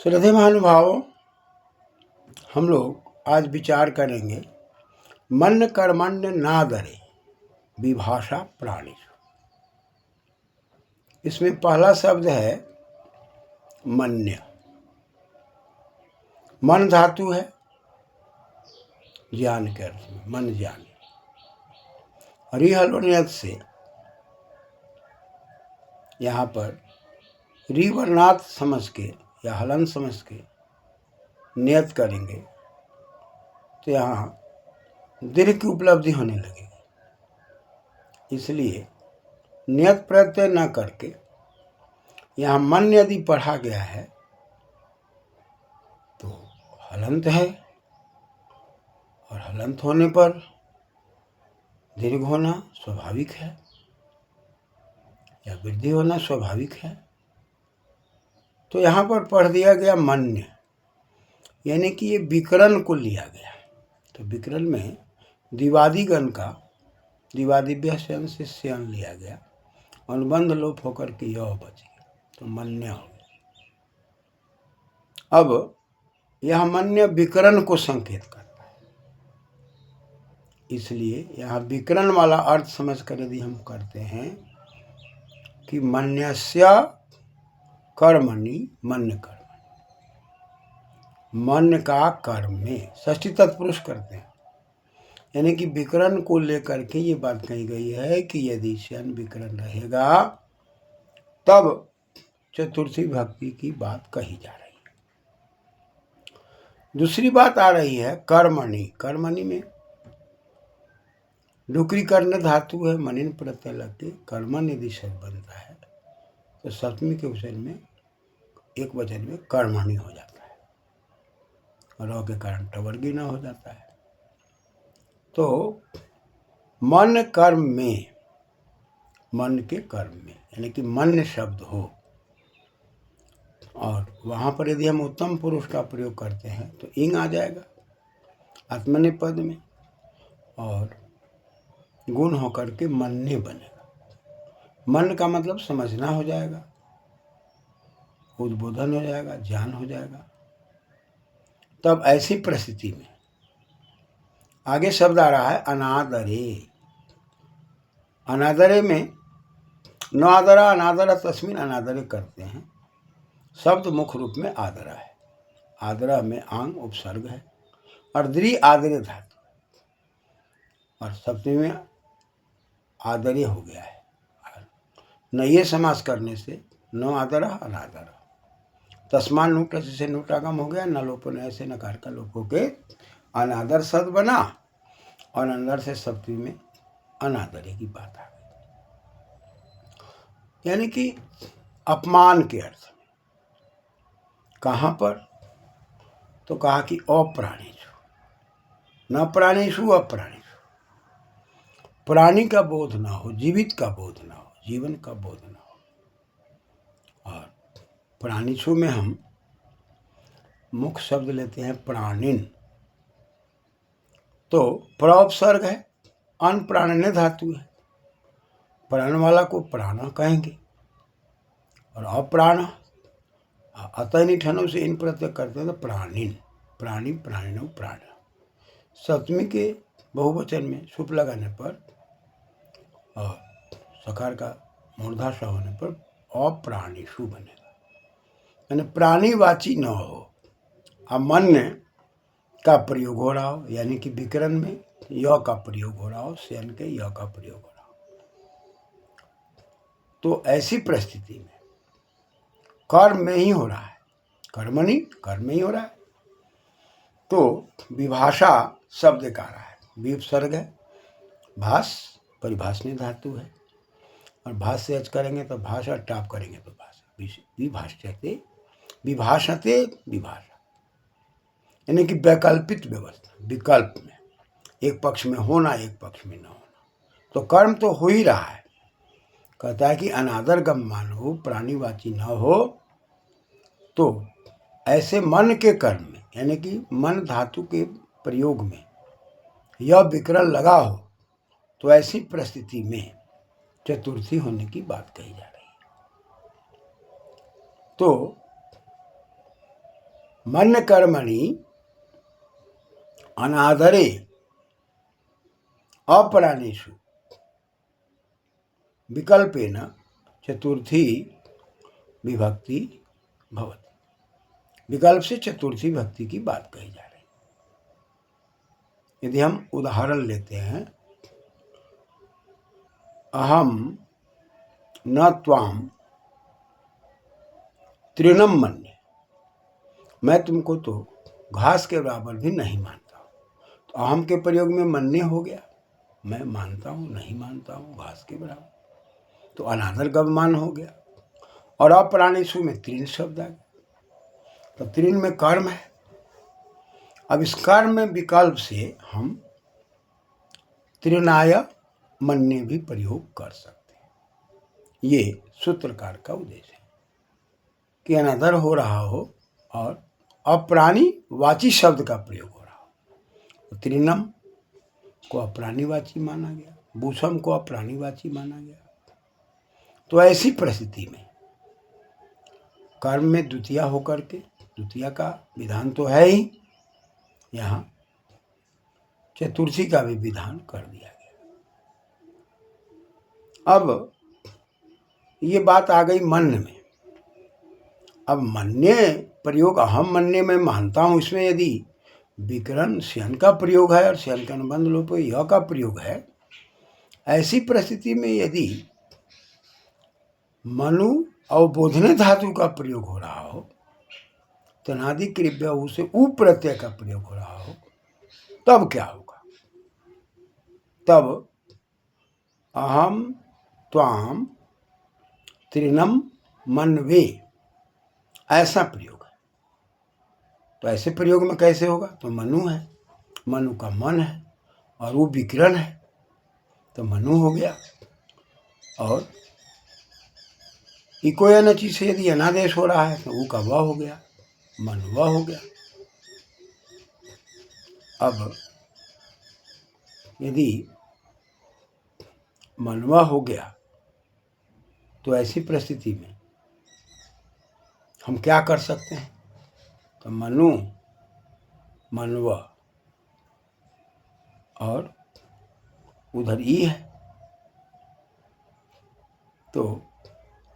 श्रद्धेय महानुभावों, हम लोग आज विचार करेंगे मन कर्मण्य नादरे विभाषा प्राणिषु। इसमें पहला शब्द है मन्य। मन धातु है ज्ञान के अर्थ में, मन ज्ञान। हरिहलोनियत से यहाँ पर री वर्णात समझ के या हलन समझ के नियत करेंगे तो यहाँ दीर्घ की उपलब्धि होने लगेगी। इसलिए नियत प्रत्यय न करके यहाँ मन यदि पढ़ा गया है तो हलंत है, और हलंत होने पर दीर्घ होना स्वाभाविक है या वृद्धि होना स्वाभाविक है। तो यहाँ पर पढ़ दिया गया मन्य, यानी कि ये विकरण को लिया गया। तो विकरण में दिवादिगण का दिवादिभ्य से स्यन लिया गया, अनुबंध लोप होकर के यह बच गया, तो मन्य हो गया। अब यह मन्य विकरण को संकेत करता है, इसलिए यहाँ विकरण वाला अर्थ समझ कर यदि हम करते हैं कि मन्यस्य कर्मणि मन कर्म, मन का कर्म में षष्ठी तत्पुरुष करते हैं। यानी कि विकरण को लेकर के ये बात कही गई है कि यदि शन विकरण रहेगा तब चतुर्थी भक्ति की बात कही जा रही है। दूसरी बात आ रही है कर्मणि। कर्मणि में डुकरी कर्ण धातु है, मनिन प्रत्यय लग के कर्मण यदि शब्द बनता है तो सप्तमी के वचन में एक वचन में कर्मणि हो जाता है, और र के कारण टवर्गी न हो जाता है। तो मन कर्म में, मन के कर्म में, यानी कि मन शब्द हो, और वहाँ पर यदि हम उत्तम पुरुष का प्रयोग करते हैं तो इंग आ जाएगा आत्मनेपद में, और गुण होकर के मन्य बनेगा। मन का मतलब समझना हो जाएगा, उद्बोधन हो जाएगा, ज्ञान हो जाएगा। तब ऐसी परिस्थिति में आगे शब्द आ रहा है अनादरे। अनादरे में न आदरा अनादरा तस्मिन अनादरे करते हैं। शब्द मुख्य रूप में आदरा है। आदरा में आंग उपसर्ग है और द्रि आदरे धातु, और सप्तमी में आदरे हो गया है। नये समास करने से न आदरा अनादरा, तस्मान नूट से नूटागम हो गया, न लोपन ऐसे नकार का लोप होके अनादर शब्द बना, और अंदर से सप्तमी में अनादरे की बात आ गई, यानी कि अपमान के अर्थ में। कहाँ पर? तो कहा कि अप्राणीषु, न प्राणीषु अप्राणीषु। प्राणी का बोध ना हो, जीवित का बोध ना हो, जीवन का बोध ना हो। और प्राणीषु में हम मुख्य शब्द लेते हैं प्राणिन। तो प्रोपसर्ग है, अन प्राणने धातु है, प्राण वाला को प्राण कहेंगे, और अप्राण अतः निठनों से इन प्रत्यय करते हैं तो प्राणिन, प्राणी, प्राणिनो, प्राण। सप्तमी के बहुवचन में सुप लगाने पर और सकार का मूर्धाशा होने पर अप्राणीषु बनेगा, यानी प्राणीवाची न हो। अब मन का प्रयोग हो रहा हो, यानी कि विकरण में य का प्रयोग हो रहा हो, शयन के य का प्रयोग हो रहा हो, तो ऐसी परिस्थिति में कर्म में ही हो रहा है, कर्मणि कर्म में ही हो रहा है। तो विभाषा शब्द का रहा है, विपसर्ग है, भाष परिभाषणी धातु है, और भाष से अच करेंगे तो भाषा, टाप करेंगे तो भाषा। विभाषते विभाषते विभाषा, यानी कि वैकल्पित व्यवस्था, विकल्प में एक पक्ष में होना, एक पक्ष में न होना। तो कर्म तो हो ही रहा है। कहता है कि अनादर गम्यमान हो, प्राणीवाची न हो, तो ऐसे मन के कर्म में, यानी कि मन धातु के प्रयोग में यह विकरण लगा हो, तो ऐसी परिस्थिति में चतुर्थी होने की बात कही जा रही है। तो मन कर्मणि अनादरे अपराणेषु विकल्पेन चतुर्थी विभक्ति भवति। विकल्प से चतुर्थी विभक्ति की बात कही जा रही है। यदि हम उदाहरण लेते हैं, अहम न त्वाम तृणम मन्ये, मैं तुमको तो घास के बराबर भी नहीं मानता हूँ। तो अहम के प्रयोग में मन्य हो गया, मैं मानता हूँ, नहीं मानता हूँ घास के बराबर, तो अनादर गवमान हो गया। और अपराणेषु में तृण शब्द आ गया, तो तृण में कर्म है। अब इस कर्म में विकल्प से हम तृणाय मन्य भी प्रयोग कर सकते हैं। ये सूत्रकार का उद्देश्य है कि अनादर हो रहा हो और अप्राणी वाची शब्द का प्रयोग हो रहा हो। तो तृणम को अप्राणीवाची माना गया, भूषम को अप्राणीवाची माना गया। तो ऐसी परिस्थिति में कर्म में द्वितीया होकर के, द्वितीया का विधान तो है ही, यहाँ चतुर्थी का भी विधान कर दिया गया। अब ये बात आ गई मन में। अब मन्य प्रयोग, अहम मन्य में मानता हूँ, इसमें यदि विकरण स्यन का प्रयोग है और स्यन का अनुबंध लोप यह का प्रयोग है, ऐसी परिस्थिति में यदि मनु अवबोधने धातु का प्रयोग हो रहा हो, तनादि कृभ्य उसे उ प्रत्यय का प्रयोग हो रहा हो, तब क्या होगा? तब अहम त्वाम तृणम मन्वे, ऐसा प्रयोग है। तो ऐसे प्रयोग में कैसे होगा? तो मनु है, मनु का मन है और वो विकरण है, तो मनु हो गया। और इको या नची से यदि अनादेश हो रहा है तो ऊ का वह हो गया, मन वह हो गया। अब यदि मनवा हो गया तो ऐसी परिस्थिति में हम क्या कर सकते हैं? तो मनु मनवा और उधर ई है, तो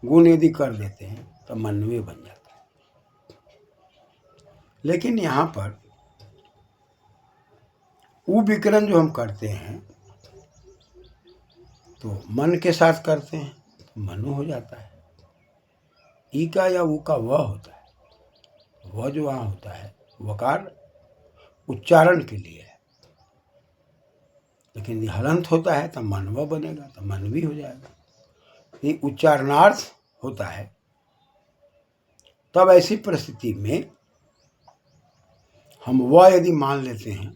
गुण यदि कर देते हैं तो मनवे बन जाता है। लेकिन यहाँ पर उ विकरण जो हम करते हैं तो मन के साथ करते हैं तो मनु हो जाता है। ई का या ऊ का वह होता है, वह जो वहाँ होता है वकार उच्चारण के लिए है, लेकिन यदि हलंत होता है तो मनवा बनेगा, तो मनवी हो जाएगा। ये उच्चारणार्थ होता है, तब ऐसी परिस्थिति में हम वह यदि मान लेते हैं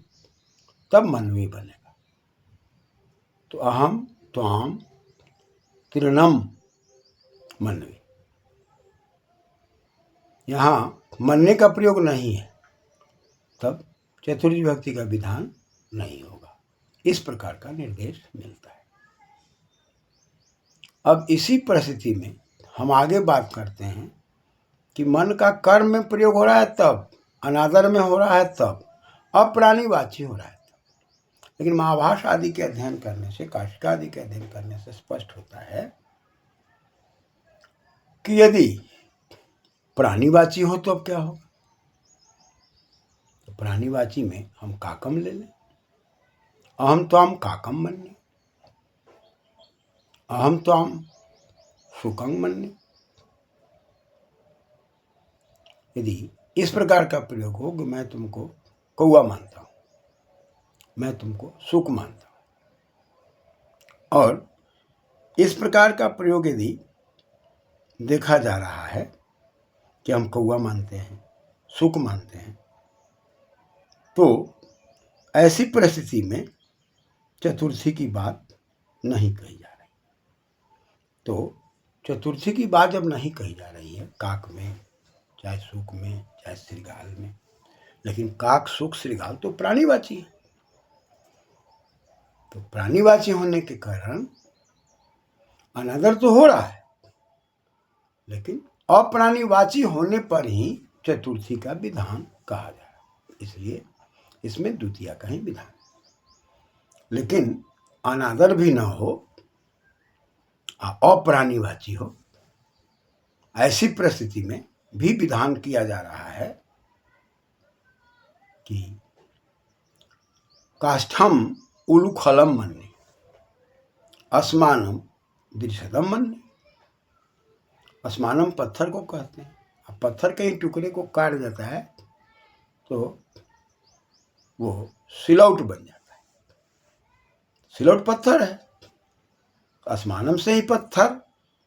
तब मनवी बनेगा। तो अहम त्वाम तृणम मनवी, यहाँ मनने का प्रयोग नहीं है, तब चतुर्थी विभक्ति का विधान नहीं होगा। इस प्रकार का निर्देश मिलता है। अब इसी परिस्थिति में हम आगे बात करते हैं कि मन का कर्म में प्रयोग हो रहा है तब, अनादर में हो रहा है तब, अप्राणीवाची हो रहा है तब। लेकिन महाभाष आदि के अध्ययन करने से, काशिका आदि के अध्ययन करने से स्पष्ट होता है कि यदि प्राणीवाची हो तो अब क्या होगा? तो प्राणीवाची में हम काकम ले लें, अहम त्वाम काकम मन्ये, अहम त्वाम सुकं मन्ये। यदि इस प्रकार का प्रयोग हो कि मैं तुमको कौआ मानता हूँ, मैं तुमको सुक मानता हूँ, और इस प्रकार का प्रयोग यदि देखा जा रहा है कि हम कौआ मानते हैं, सुक मानते हैं, तो ऐसी परिस्थिति में चतुर्थी की बात नहीं कही जा रही। तो चतुर्थी की बात जब नहीं कही जा रही है, काक में चाहे सुक में चाहे श्रृगाल में, लेकिन काक सुक श्रृगाल तो प्राणीवाची है, तो प्राणीवाची होने के कारण अनादर तो हो रहा है, लेकिन अप्राणीवाची होने पर ही चतुर्थी का विधान कहा जाए, इसलिए इसमें द्वितीया का ही विधान। लेकिन अनादर भी ना हो, अप्राणीवाची हो, ऐसी परिस्थिति में भी विधान किया जा रहा है कि काष्ठम उलुखलम मन्ये अस्मानम दृशदम मन्ये। अस्मानम पत्थर को कहते हैं। अब पत्थर के ही टुकड़े को काट जाता है तो वो सिलौट बन जाता है। सिलौट पत्थर है, अस्मानम से ही पत्थर,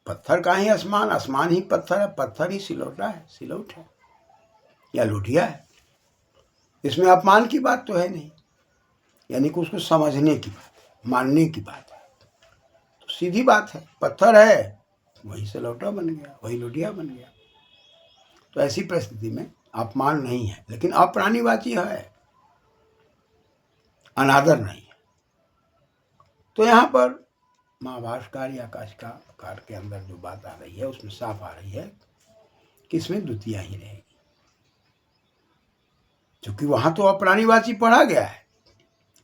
पत्थर का ही आसमान, आसमान ही पत्थर है, पत्थर ही सिलौटा है, सिलौट है या लोटिया है। इसमें अपमान की बात तो है नहीं, यानी कि उसको समझने की बात है, मानने की बात है। तो सीधी बात है, पत्थर है वही सिलौटा बन गया, वही लोटिया बन गया। तो ऐसी परिस्थिति में अपमान नहीं है, लेकिन अप्राणीवाची है, अनादर नहीं है। तो यहाँ पर महाभाष्यकार या काशिकाकार के अंदर जो बात आ रही है उसमें साफ आ रही है कि इसमें द्वितीया ही रहेगी, क्योंकि वहां तो अप्राणीवाची पढ़ा गया है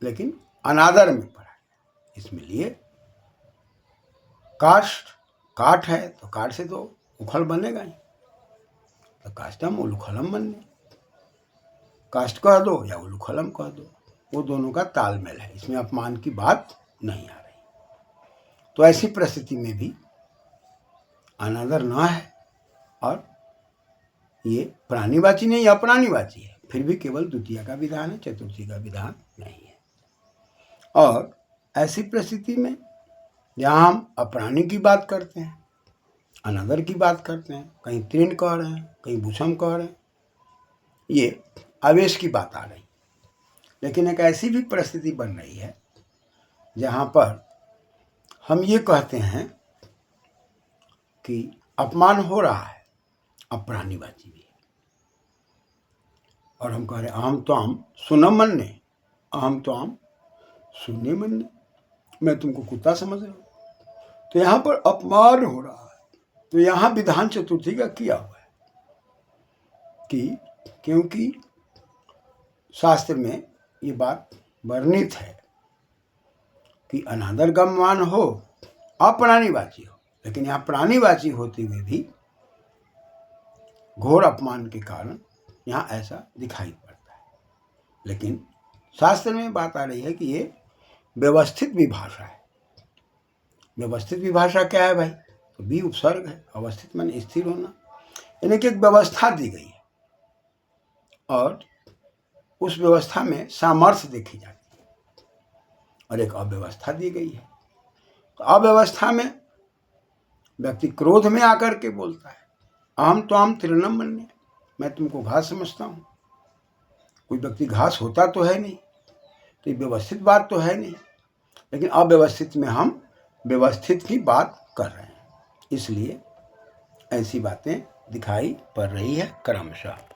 लेकिन अनादर में पढ़ा गया। इसमें लिए काष्ठ, काठ है तो काठ से तो उखल बनेगा ही, तो काष्ठम उलुखलम बनने, काष्ठ कह दो या उलुखलम कह दो, वो दोनों का तालमेल है, इसमें अपमान की बात नहीं आ रही। तो ऐसी परिस्थिति में भी अनादर ना है और ये प्राणीवाची नहीं अप्राणीवाची है, फिर भी केवल द्वितीया का विधान है, चतुर्थी का विधान नहीं है। और ऐसी परिस्थिति में जहाँ हम अप्राणी की बात करते हैं, अनादर की बात करते हैं, कहीं तृण कह रहे हैं, कहीं भूषम कह रहे हैं, ये आवेश की बात आ रही। लेकिन एक ऐसी भी परिस्थिति बन रही है जहाँ पर हम ये कहते हैं कि अपमान हो रहा है, अप्राणीवाची भी है, और हम कह रहे हैं अहम तो हम सुनम मन्ने, अहम तो हम सुनने मन्ने, मैं तुमको कुत्ता समझ रहा हूँ। तो यहाँ पर अपमान हो रहा है। तो यहाँ विधान चतुर्थी का किया हुआ है कि क्योंकि शास्त्र में ये बात वर्णित है कि अनादर गम्यमान हो, अप्राणीवाची हो, लेकिन यहाँ प्राणीवाची होते हुए भी घोर अपमान के कारण यहाँ ऐसा दिखाई पड़ता है। लेकिन शास्त्र में बात आ रही है कि ये व्यवस्थित विभाषा है। व्यवस्थित विभाषा क्या है भाई? तो भी उपसर्ग है, अवस्थित माने स्थिर होना, यानी कि एक व्यवस्था दी गई है और उस व्यवस्था में सामर्थ्य देखी जाती है, और एक अव्यवस्था दी गई है। तो अव्यवस्था में व्यक्ति क्रोध में आकर के बोलता है अहम तो हम तृणम मन्ये, मैं तुमको घास समझता हूँ। कोई व्यक्ति घास होता तो है नहीं, तो ये व्यवस्थित बात तो है नहीं, लेकिन अव्यवस्थित में हम व्यवस्थित की बात कर रहे हैं, इसलिए ऐसी बातें दिखाई पड़ रही है क्रमशः।